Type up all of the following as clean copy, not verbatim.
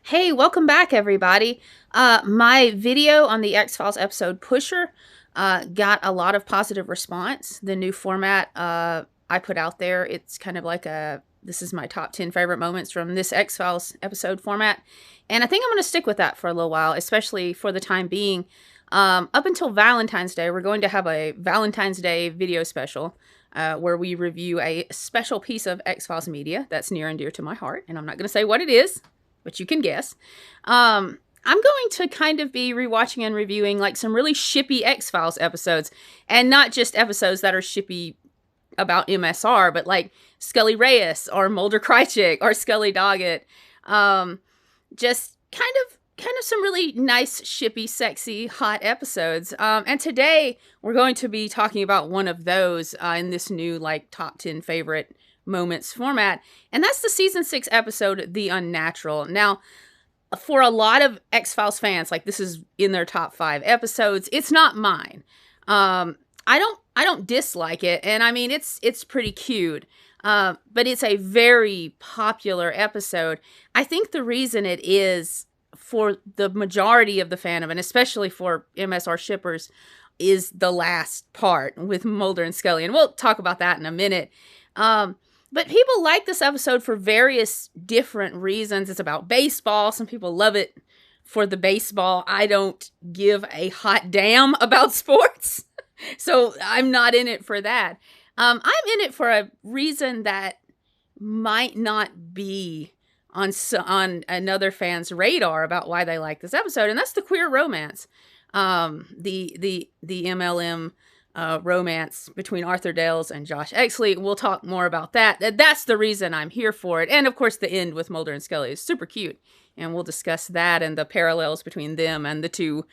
Hey, welcome back, everybody. My video on the X-Files episode Pusher got a lot of positive response. The new format I put out there, it's kind of like this is my top 10 favorite moments from this X-Files episode format. And I think I'm going to stick with that for a little while, especially for the time being. Up until Valentine's Day, we're going to have a Valentine's Day video special where we review a special piece of X-Files media that's near and dear to my heart. And I'm not going to say what it is, but you can guess. I'm going to kind of be rewatching and reviewing like some really shippy X-Files episodes, and not just episodes that are shippy about MSR, but like Skelly Reyes or Mulder Krychek or Skelly Doggett. Just kind of some really nice, shippy, sexy, hot episodes. And today we're going to be talking about one of those in this new like top 10 favorite moments format, and that's the season 6 episode, The Unnatural. Now, for a lot of X-Files fans, like this is in their top 5 episodes. It's not mine. I don't dislike it, and I mean it's pretty cute. But it's a very popular episode. I think the reason it is for the majority of the fandom, and especially for MSR shippers, is the last part with Mulder and Skelly, and we'll talk about that in a minute. But people like this episode for various different reasons. It's about baseball. Some people love it for the baseball. I don't give a hot damn about sports, so I'm not in it for that. I'm in it for a reason that might not be on another fan's radar about why they like this episode, and that's the queer romance. The MLM romance between Arthur Dales and Josh Exley. We'll talk more about that. That's the reason I'm here for it. And of course, the end with Mulder and Skelly is super cute, and we'll discuss that and the parallels between them and the two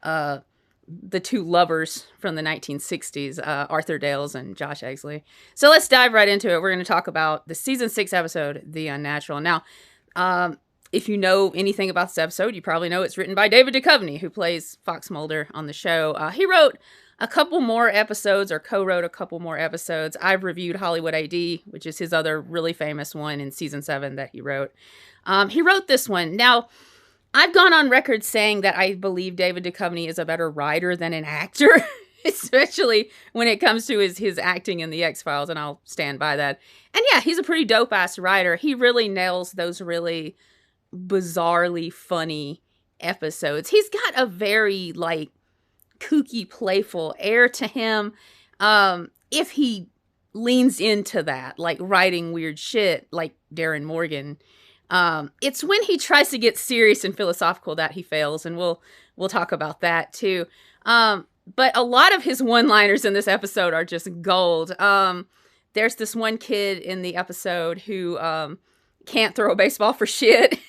lovers from the 1960s, Arthur Dales and Josh Exley. So let's dive right into it. We're going to talk about the season 6 episode, The Unnatural. Now, if you know anything about this episode, you probably know it's written by David Duchovny, who plays Fox Mulder on the show. He wrote a couple more episodes, or co-wrote a couple more episodes. I've reviewed Hollywood AD, which is his other really famous one in season 7 that he wrote. He wrote this one. Now, I've gone on record saying that I believe David Duchovny is a better writer than an actor, especially when it comes to his acting in the X-Files, and I'll stand by that. And yeah, he's a pretty dope-ass writer. He really nails those really bizarrely funny episodes. He's got a very, like, kooky, playful air to him. If he leans into that, like writing weird shit like Darren Morgan, it's when he tries to get serious and philosophical that he fails, and we'll talk about that too. But a lot of his one-liners in this episode are just gold. There's this one kid in the episode who can't throw a baseball for shit.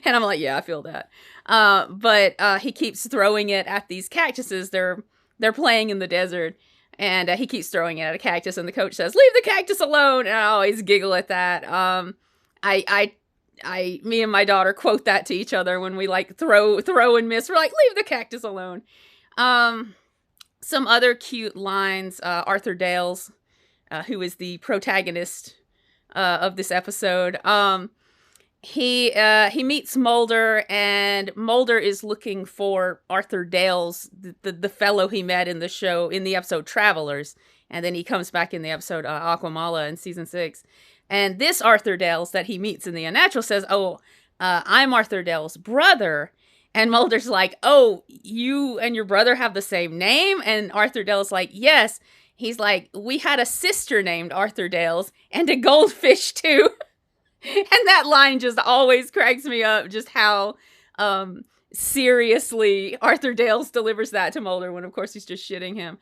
And I'm like, yeah, I feel that. But he keeps throwing it at these cactuses. They're playing in the desert, and he keeps throwing it at a cactus, and the coach says, "Leave the cactus alone." And I always giggle at that. Me and my daughter quote that to each other when we like throw and miss. We're like, "Leave the cactus alone." Some other cute lines. Arthur Dales, who is the protagonist of this episode, he meets Mulder, and Mulder is looking for Arthur Dales, the fellow he met in the episode Travelers, and then he comes back in the episode Aquamala in season 6. And this Arthur Dales that he meets in The Unnatural says, "Oh, I'm Arthur Dales' brother." And Mulder's like, "Oh, you and your brother have the same name?" And Arthur Dales like, "Yes." He's like, "We had a sister named Arthur Dales, and a goldfish too." And that line just always cracks me up, just how seriously Arthur Dales delivers that to Mulder when, of course, he's just shitting him.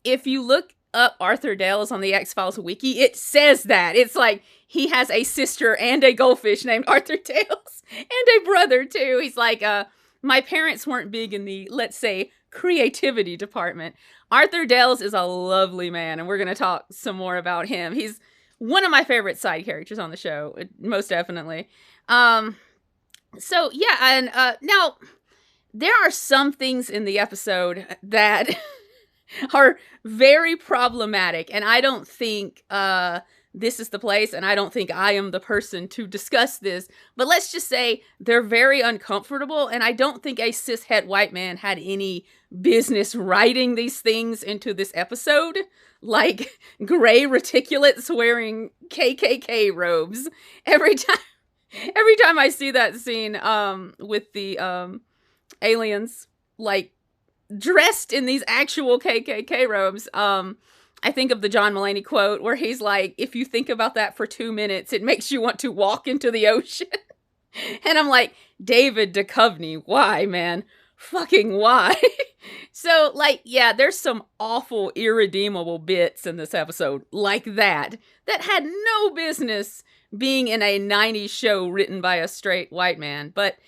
If you look up Arthur Dales on the X-Files wiki, it says that. It's like he has a sister and a goldfish named Arthur Dales, and a brother, too. He's like, my parents weren't big in the, let's say, creativity department. Arthur Dales is a lovely man, and we're going to talk some more about him. He's one of my favorite side characters on the show, most definitely. So, yeah, and now, there are some things in the episode that are very problematic, and I don't think this is the place, and I don't think I am the person to discuss this, but let's just say they're very uncomfortable, and I don't think a cishet white man had any business writing these things into this episode, like gray reticulates wearing KKK robes. Every time I see that scene with the aliens, like, dressed in these actual KKK robes, I think of the John Mulaney quote where he's like, if you think about that for 2 minutes, it makes you want to walk into the ocean. And I'm like, David Duchovny, why, man? Fucking why? So, like, yeah, there's some awful, irredeemable bits in this episode like that had no business being in a 90s show written by a straight white man. But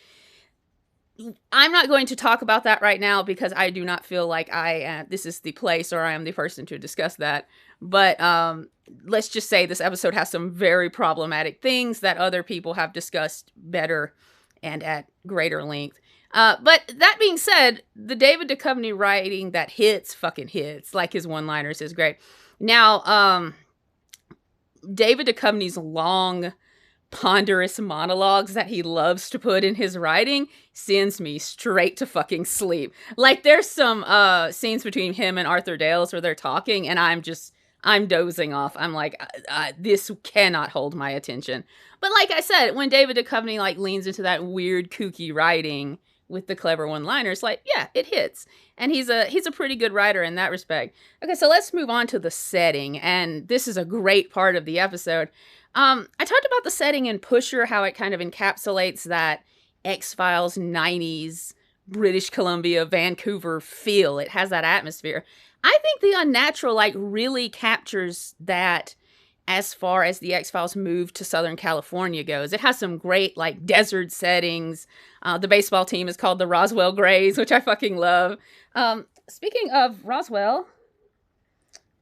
I'm not going to talk about that right now because I do not feel like this is the place or I am the person to discuss that. But let's just say this episode has some very problematic things that other people have discussed better and at greater length. But that being said, the David Duchovny writing that fucking hits. Like, his one-liners is great. Now, David Duchovny's long, ponderous monologues that he loves to put in his writing sends me straight to fucking sleep. Like, there's some scenes between him and Arthur Dales where they're talking, and I'm dozing off. I'm like, this cannot hold my attention. But like I said, when David Duchovny, like, leans into that weird, kooky writing with the clever one-liners, like, yeah, it hits. And he's a pretty good writer in that respect. Okay, so let's move on to the setting, and this is a great part of the episode. I talked about the setting in Pusher, how it kind of encapsulates that X-Files 90s British Columbia, Vancouver feel. It has that atmosphere. I think the Unnatural, like, really captures that as far as the X-Files move to Southern California goes. It has some great, like, desert settings. The baseball team is called the Roswell Grays, which I fucking love. Speaking of Roswell,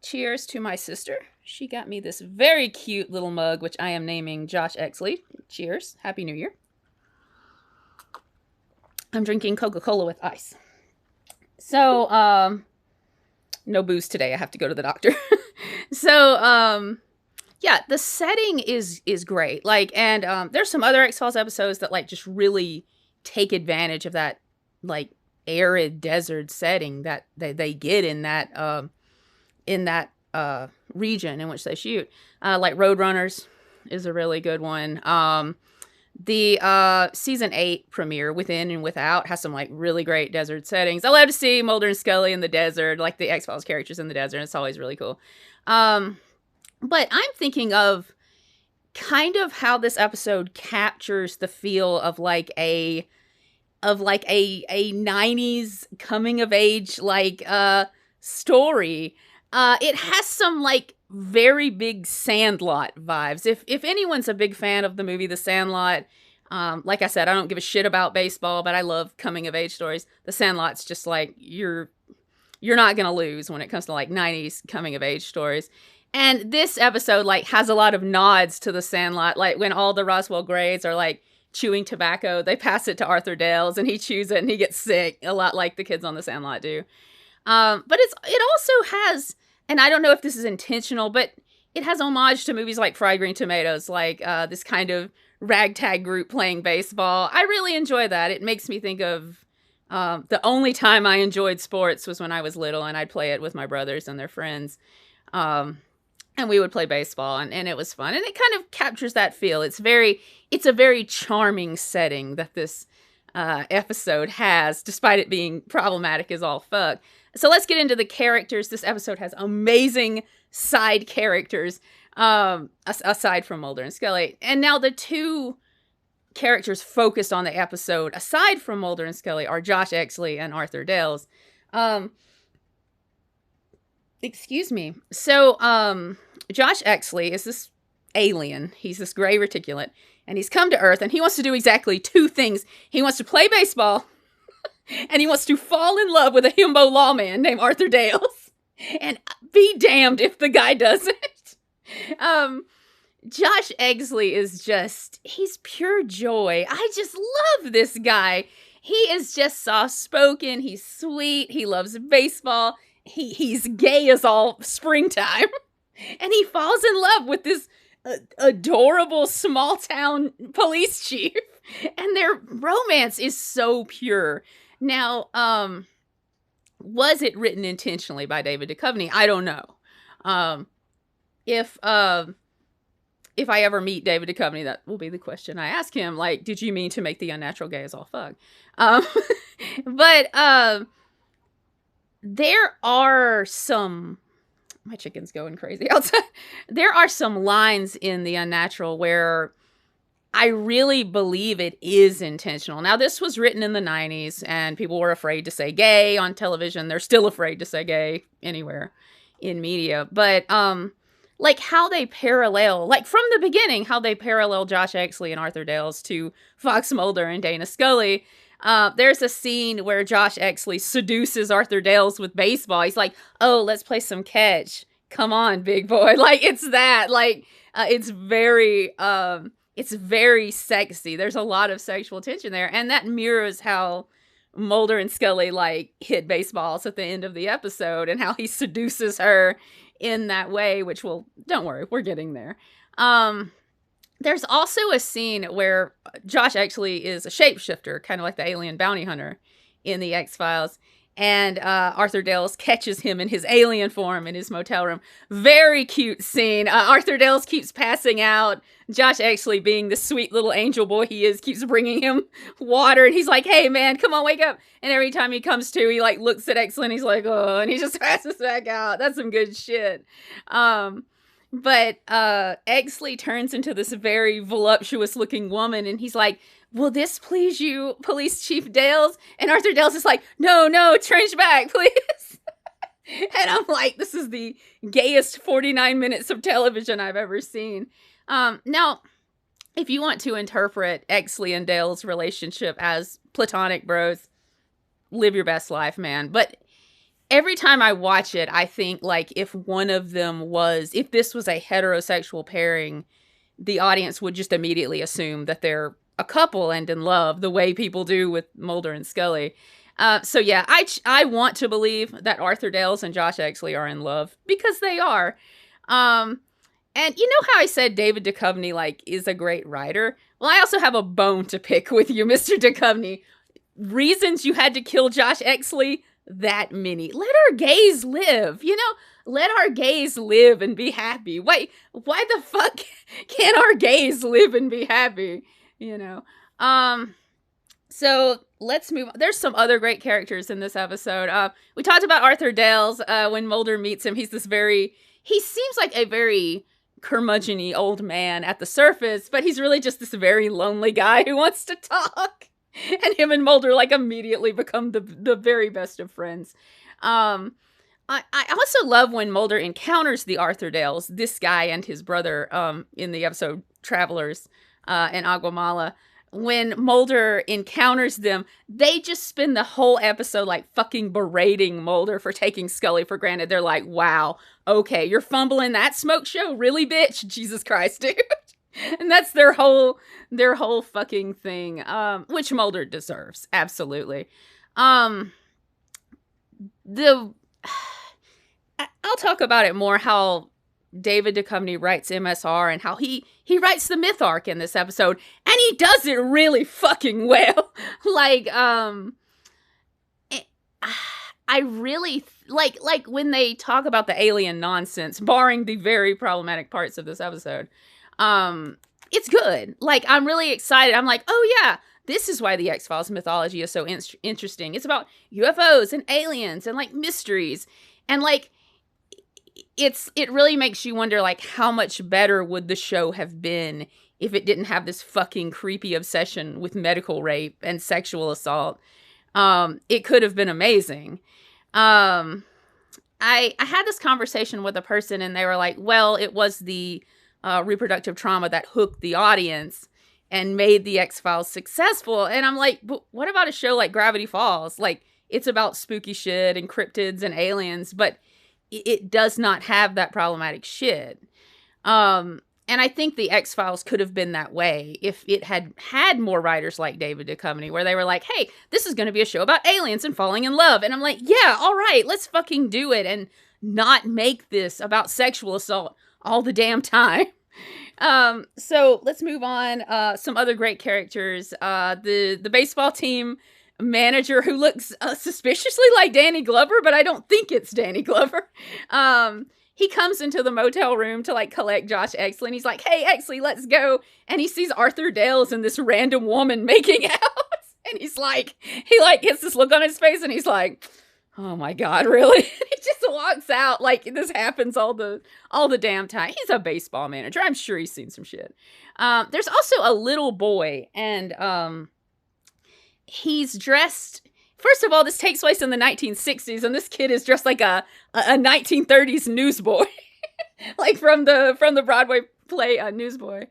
cheers to my sister. She got me this very cute little mug, which I am naming Josh Exley. Cheers. Happy New Year. I'm drinking Coca-Cola with ice. So, no booze today. I have to go to the doctor. So, yeah, the setting is great. Like, and there's some other X-Files episodes that, like, just really take advantage of that, like, arid desert setting that they get in that region in which they shoot. Like Roadrunners is a really good one. The season 8 premiere, Within and Without, has some, like, really great desert settings. I love to see Mulder and Skelly in the desert, like the X-Files characters in the desert. It's always really cool. But I'm thinking of kind of how this episode captures the feel of like a 90s coming of age, like, story. It has some, like, very big Sandlot vibes. If anyone's a big fan of the movie The Sandlot, like I said, I don't give a shit about baseball, but I love coming of age stories. The Sandlot's just like, you're not gonna lose when it comes to, like, 90s coming of age stories. And this episode, like, has a lot of nods to The Sandlot. Like, when all the Roswell Grays are, like, chewing tobacco, they pass it to Arthur Dales, and he chews it, and he gets sick, a lot like the kids on The Sandlot do. But it also has, and I don't know if this is intentional, but it has homage to movies like Fried Green Tomatoes, like this kind of ragtag group playing baseball. I really enjoy that. It makes me think of the only time I enjoyed sports was when I was little, and I'd play it with my brothers and their friends. And we would play baseball, and it was fun. And it kind of captures that feel. It's a very charming setting that this episode has, despite it being problematic as all fuck. So let's get into the characters. This episode has amazing side characters, aside from Mulder and Skelly. And now the two characters focused on the episode, aside from Mulder and Skelly, are Josh Exley and Arthur Dales. Excuse me. So, Josh Exley is this alien. He's this gray reticulate, and he's come to Earth, and he wants to do exactly two things. He wants to play baseball, and he wants to fall in love with a himbo lawman named Arthur Dales. And be damned if the guy doesn't. Josh Exley is he's pure joy. I just love this guy. He is just soft-spoken. He's sweet. He loves baseball. He's gay as all springtime. And he falls in love with this adorable small town police chief. And their romance is so pure. Now, was it written intentionally by David Duchovny? I don't know. If I ever meet David Duchovny, that will be the question I ask him. Like, did you mean to make the unnatural gay as all fuck? But there are some... My chicken's going crazy outside. There are some lines in The Unnatural where I really believe it is intentional. Now, this was written in the 90s, and people were afraid to say gay on television. They're still afraid to say gay anywhere in media. But, like, how they parallel, like, from the beginning, how they parallel Josh Exley and Arthur Dales to Fox Mulder and Dana Scully. There's a scene where Josh Exley seduces Arthur Dales with baseball. He's like, oh, let's play some catch. Come on, big boy. Like, it's that. Like, it's very sexy. There's a lot of sexual tension there. And that mirrors how Mulder and Skelly, like, hit baseballs at the end of the episode and how he seduces her in that way, which don't worry, we're getting there. There's also a scene where Josh actually is a shapeshifter, kind of like the alien bounty hunter in the X-Files. And Arthur Dales catches him in his alien form in his motel room. Very cute scene. Arthur Dales keeps passing out. Josh actually, being the sweet little angel boy he is, keeps bringing him water. And he's like, hey, man, come on, wake up. And every time he comes to, he like looks at Exley and he's like, oh, and he just passes back out. That's some good shit. But Exley turns into this very voluptuous looking woman, and he's like, will this please you, Police Chief Dales? And Arthur Dales is like, no, trench back, please. And I'm like, this is the gayest 49 minutes of television I've ever seen. Now, if you want to interpret Exley and Dale's relationship as platonic bros, live your best life, man. But every time I watch it, I think, like, if this was a heterosexual pairing, the audience would just immediately assume that they're a couple and in love, the way people do with Mulder and Scully. So yeah, I want to believe that Arthur Dales and Josh Exley are in love, because they are. And you know how I said David Duchovny, like, is a great writer? Well, I also have a bone to pick with you, Mr. Duchovny. Reasons you had to kill Josh Exley? That many. Let our gays live, let our gays live and be happy. Wait, why the fuck can't our gays live and be happy? So let's move on. There's some other great characters in this episode. We talked about Arthur Dales. When Mulder meets him, he seems like a very curmudgeon-y old man at the surface, but he's really just this very lonely guy who wants to talk. And him and Mulder, like, immediately become the very best of friends. I also love when Mulder encounters the Arthur Dales, this guy and his brother, in the episode Travelers, in Aguamala. When Mulder encounters them, they just spend the whole episode, like, fucking berating Mulder for taking Scully for granted. They're like, wow, okay, you're fumbling that smoke show? Really, bitch? Jesus Christ, dude. And that's their whole fucking thing, which Mulder deserves, absolutely. I'll talk about it more, how David Duchovny writes MSR and how he writes the myth arc in this episode, and he does it really fucking well. Like, I really like when they talk about the alien nonsense, barring the very problematic parts of this episode. It's good. Like, I'm really excited. I'm like, oh yeah, this is why the X-Files mythology is so interesting. It's about UFOs and aliens and, like, mysteries. And, like, it really makes you wonder, like, how much better would the show have been if it didn't have this fucking creepy obsession with medical rape and sexual assault. It could have been amazing. I had this conversation with a person, and they were like, well, it was the reproductive trauma that hooked the audience and made the X-Files successful. And I'm like, but what about a show like Gravity Falls? Like, it's about spooky shit and cryptids and aliens, but it does not have that problematic shit. And I think the X-Files could have been that way if it had more writers like David Duchovny, where they were like, hey, this is going to be a show about aliens and falling in love. And I'm like, yeah, all right, let's fucking do it. And not make this about sexual assault all the damn time. So let's move on. Some other great characters. The baseball team manager who looks suspiciously like Danny Glover, but I don't think it's Danny Glover. He comes into the motel room to like collect Josh Exley, and he's like, "Hey, Exley, let's go." And he sees Arthur Dales and this random woman making out. And he's like, he like gets this look on his face, and he's like, "Oh my God, really?" He just walks out like this happens all the damn time. He's a baseball manager. I'm sure he's seen some shit. There's also a little boy, and he's dressed. First of all, this takes place in the 1960s, and this kid is dressed like a 1930s newsboy, like from the Broadway play Newsboy.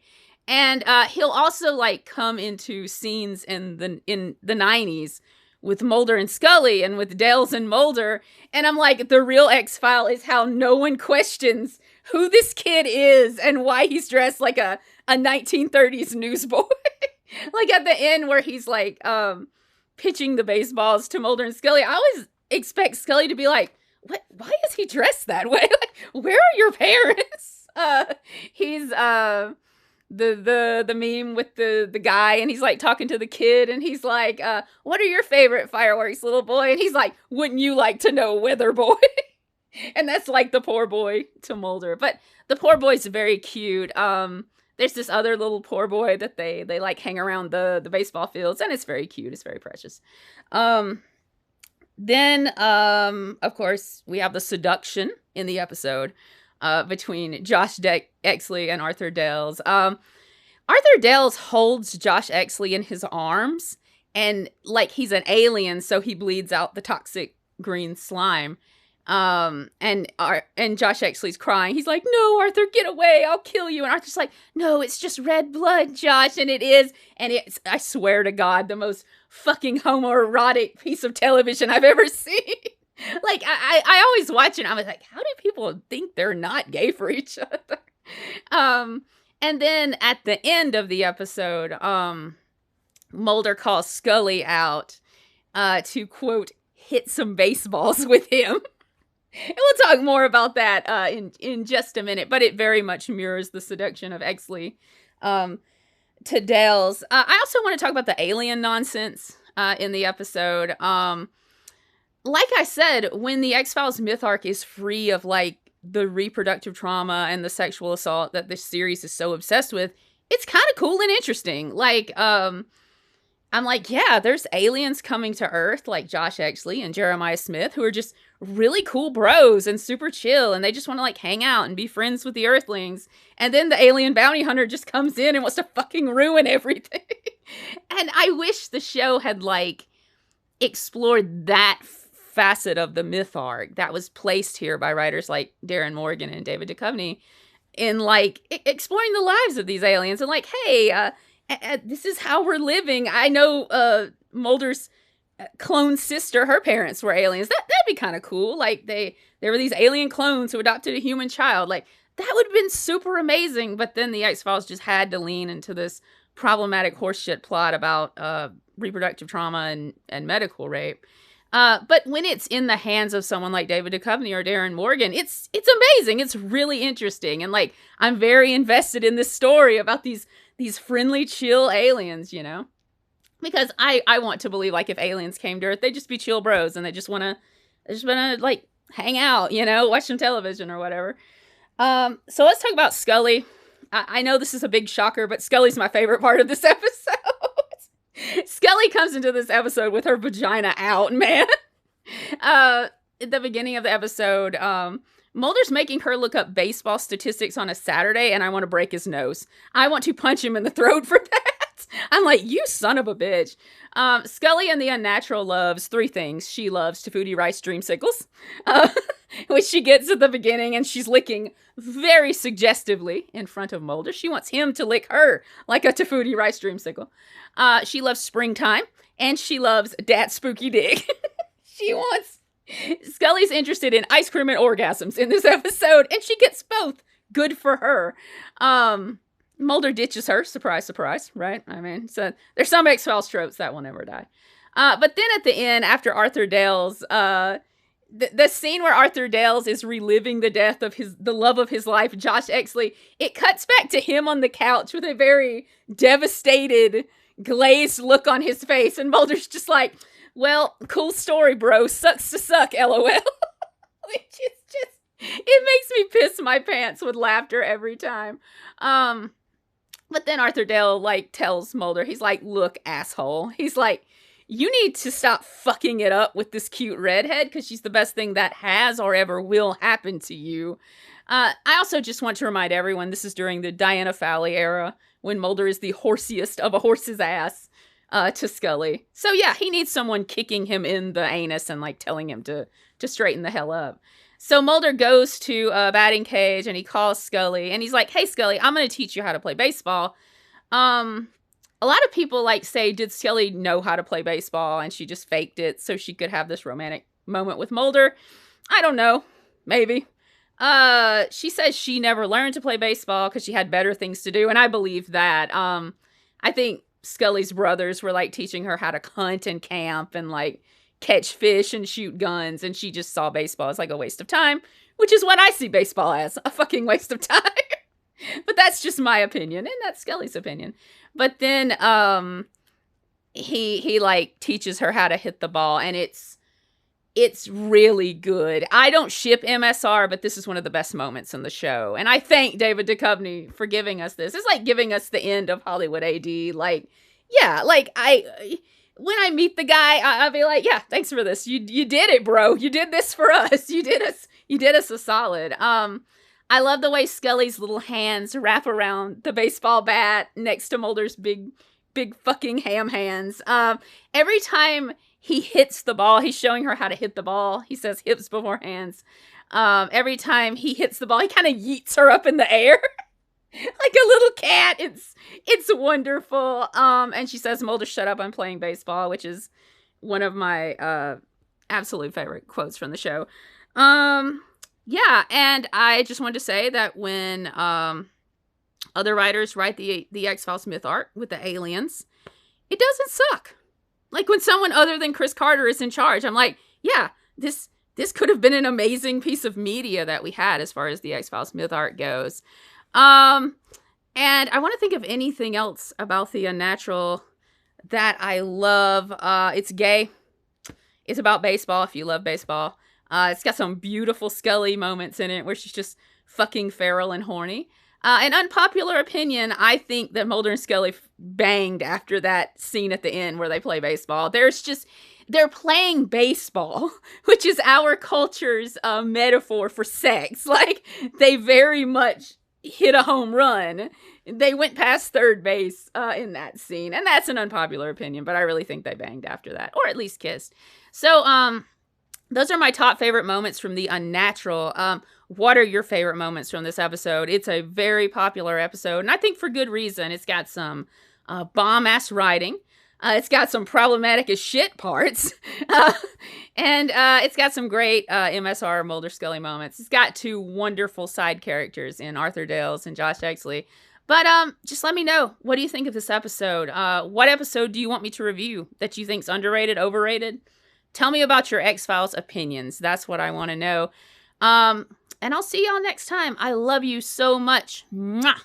And he'll also like come into scenes in the 90s with Mulder and Scully and with Dales and Mulder. And I'm like, the real X-File is how no one questions who this kid is and why he's dressed like a 1930s newsboy. Like at the end where he's like pitching the baseballs to Mulder and Scully, I always expect Scully to be like, "What? Why is he dressed that way? Like, where are your parents?" He's the meme with the guy, and he's like talking to the kid, and he's like, "What are your favorite fireworks, little boy?" And he's like, "Wouldn't you like to know, weather boy?" And that's like the poor boy to Mulder. But the poor boy's very cute. There's this other little poor boy that they like hang around the baseball fields, and it's very cute. It's very precious. Then, of course, we have the seduction in the episode between Josh Exley and Arthur Dales. Arthur Dales holds Josh Exley in his arms, and like he's an alien, so he bleeds out the toxic green slime. And Josh Exley's crying. He's like, "No, Arthur, get away. I'll kill you." And Arthur's like, "No, it's just red blood, Josh." And it is. And it's, I swear to God, the most fucking homoerotic piece of television I've ever seen. Like, I always watch it, and I was like, how do people think they're not gay for each other? And then at the end of the episode, Mulder calls Scully out to, quote, hit some baseballs with him. And we'll talk more about that in just a minute, but it very much mirrors the seduction of Exley to Dales. I also want to talk about the alien nonsense in the episode. Like I said, when the X-Files myth arc is free of like the reproductive trauma and the sexual assault that this series is so obsessed with, it's kind of cool and interesting. Like, I'm like, yeah, there's aliens coming to Earth like Josh Exley and Jeremiah Smith who are just really cool bros and super chill, and they just want to like hang out and be friends with the Earthlings. And then the alien bounty hunter just comes in and wants to fucking ruin everything. And I wish the show had like explored that facet of the myth arc that was placed here by writers like Darren Morgan and David Duchovny in like exploring the lives of these aliens and like, hey, this is how we're living. I know Mulder's clone sister, her parents were aliens. That'd be kind of cool. Like they were these alien clones who adopted a human child. Like that would have been super amazing. But then the X-Files just had to lean into this problematic horseshit plot about reproductive trauma and medical rape. But when it's in the hands of someone like David Duchovny or Darren Morgan, it's amazing. It's really interesting. And like, I'm very invested in this story about these friendly, chill aliens, you know, because I want to believe like if aliens came to Earth, they'd just be chill bros and they just want to like hang out, you know, watch some television or whatever. So let's talk about Scully. I know this is a big shocker, but Scully's my favorite part of this episode. Skelly comes into this episode with her vagina out, man. At the beginning of the episode, Mulder's making her look up baseball statistics on a Saturday, and I want to break his nose. I want to punch him in the throat for that. I'm like, you son of a bitch. Scully and the Unnatural loves three things. She loves Tafudi Rice dreamsicles, which she gets at the beginning, and she's licking very suggestively in front of Mulder. She wants him to lick her like a Tafudi Rice dreamsicle. She loves springtime, and she loves Dat Spooky Dig. Scully's interested in ice cream and orgasms in this episode, and she gets both. Good for her. Mulder ditches her. Surprise, surprise, right? I mean, so there's some X-Files tropes that will never die. But then at the end, after Arthur Dales the scene where Arthur Dales is reliving the death of the love of his life, Josh Exley, it cuts back to him on the couch with a very devastated, glazed look on his face, and Mulder's just like, well, cool story, bro. Sucks to suck, LOL. Which is just, it makes me piss my pants with laughter every time. But then Arthur Dale, like, tells Mulder, he's like, look, asshole. He's like, you need to stop fucking it up with this cute redhead, because she's the best thing that has or ever will happen to you. I also just want to remind everyone, this is during the Diana Fowley era, when Mulder is the horsiest of a horse's ass to Skelly. So yeah, he needs someone kicking him in the anus and, like, telling him to straighten the hell up. So Mulder goes to a batting cage and he calls Skelly and he's like, hey, Skelly, I'm going to teach you how to play baseball. A lot of people, like, say, did Skelly know how to play baseball and she just faked it so she could have this romantic moment with Mulder? I don't know. Maybe. She says she never learned to play baseball because she had better things to do, and I believe that. I think Scully's brothers were, like, teaching her how to hunt and camp and, like, catch fish and shoot guns, and she just saw baseball as, like, a waste of time, which is what I see baseball as, a fucking waste of time. But that's just my opinion, and that's Skelly's opinion. But then he like teaches her how to hit the ball, and it's really good. I don't ship MSR, but this is one of the best moments in the show, and I thank David Duchovny for giving us this. It's like giving us the end of Hollywood AD. Like, yeah, like when I meet the guy, I'll be like, yeah, thanks for this. You did it, bro. You did this for us. You did us a solid. I love the way Skelly's little hands wrap around the baseball bat next to Mulder's big fucking ham hands. Every time he hits the ball, he's showing her how to hit the ball. He says hips before hands. Every time he hits the ball, he kind of yeets her up in the air. Like a little cat. It's wonderful. And she says, Mulder, shut up, I'm playing baseball, which is one of my absolute favorite quotes from the show. Yeah, and I just wanted to say that when other writers write the X-Files myth arc with the aliens, it doesn't suck. Like, when someone other than Chris Carter is in charge, I'm like, yeah, this could have been an amazing piece of media that we had as far as the X-Files myth arc goes. And I want to think of anything else about the Unnatural that I love. It's gay. It's about baseball, if you love baseball. It's got some beautiful Skelly moments in it where she's just fucking feral and horny. An unpopular opinion, I think that Mulder and Skelly banged after that scene at the end where they play baseball. They're playing baseball, which is our culture's metaphor for sex. Like, they very much hit a home run. They went past third base in that scene. And that's an unpopular opinion, but I really think they banged after that. Or at least kissed. So, those are my top favorite moments from the Unnatural. What are your favorite moments from this episode? It's a very popular episode, and I think for good reason. It's got some bomb-ass writing. It's got some problematic as shit parts. And it's got some great MSR Mulder Scully moments. It's got two wonderful side characters in Arthur Dales and Josh Exley. But just let me know. What do you think of this episode? What episode do you want me to review that you think's underrated, overrated? Tell me about your X-Files opinions. That's what I want to know. And I'll see y'all next time. I love you so much. Mwah!